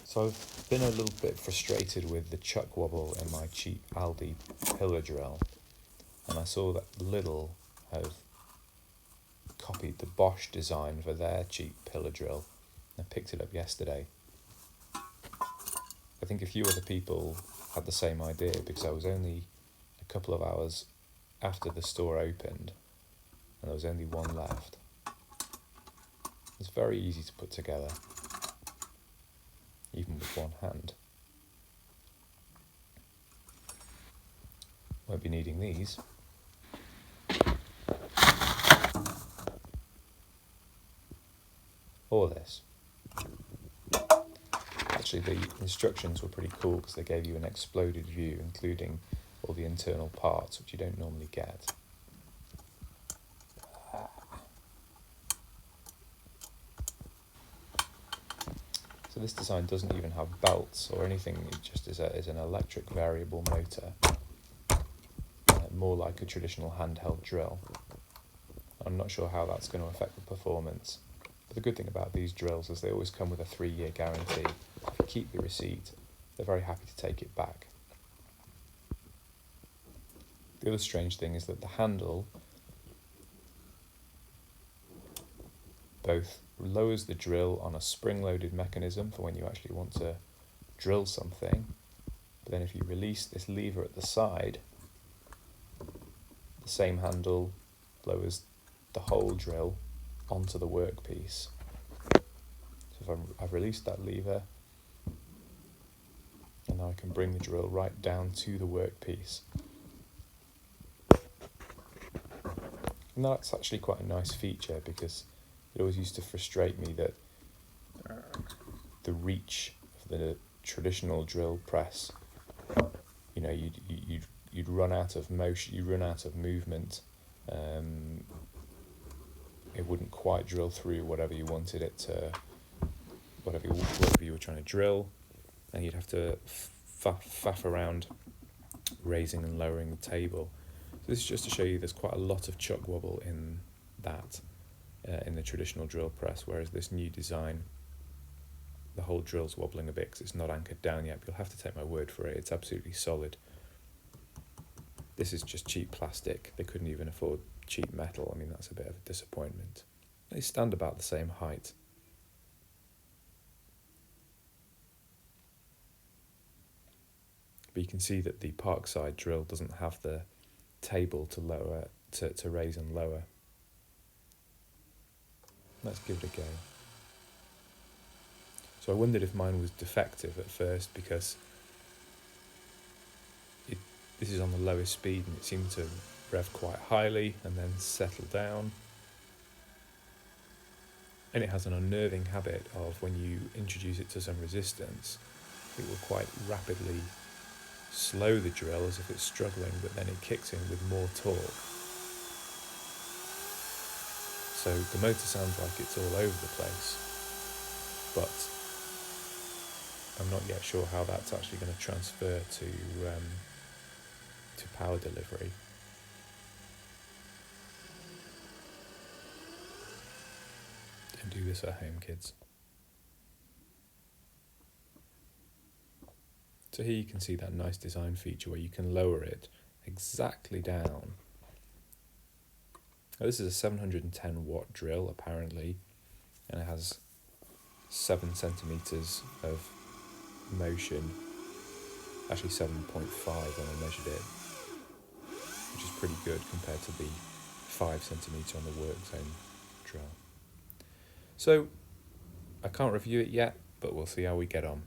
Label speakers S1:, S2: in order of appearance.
S1: So I've been a little bit frustrated with the chuck wobble in my cheap Aldi pillar drill, and I saw that Lidl have copied the Bosch design for their cheap pillar drill. I picked it up yesterday. I think a few other people had the same idea because I was only a couple of hours after the store opened and there was only one left. It's very easy to put together, even with one hand. Won't be needing these. Or this. Actually, the instructions were pretty cool because they gave you an exploded view, including all the internal parts, which you don't normally get. So this design doesn't even have belts or anything, it just is an electric variable motor, more like a traditional handheld drill. I'm not sure how that's going to affect the performance, but the good thing about these drills is they always come with a 3-year guarantee. If you keep the receipt, they're very happy to take it back. The other strange thing is that the handle both lowers the drill on a spring-loaded mechanism for when you actually want to drill something, but then if you release this lever at the side, the same handle lowers the whole drill onto the workpiece. So if I've released that lever, and now I can bring the drill right down to the workpiece. And that's actually quite a nice feature because it always used to frustrate me that the reach of the traditional drill press, you know, you'd run out of motion, you'd run out of movement. It wouldn't quite drill through whatever you wanted it to, whatever you were trying to drill, and you'd have to faff around raising and lowering the table. So this is just to show you there's quite a lot of chuck wobble in that, in the traditional drill press, whereas this new design, the whole drill's wobbling a bit because it's not anchored down yet, but you'll have to take my word for it, it's absolutely solid. This is just cheap plastic, they couldn't even afford cheap metal. I mean, that's a bit of a disappointment. They stand about the same height. But you can see that the Parkside drill doesn't have the table to lower, to raise and lower. Let's give it a go. So I wondered if mine was defective at first because this is on the lowest speed and it seemed to rev quite highly and then settle down. And it has an unnerving habit of when you introduce it to some resistance, it will quite rapidly slow the drill as if it's struggling, but then it kicks in with more torque. So the motor sounds like it's all over the place, but I'm not yet sure how that's actually going to transfer to power delivery. Don't do this at home, kids. So here you can see that nice design feature where you can lower it exactly down. Now this is a 710 watt drill apparently, and it has 7 centimeters of motion, actually 7.5 when I measured it, which is pretty good compared to the 5 centimeter on the Workzone drill. So I can't review it yet, but we'll see how we get on.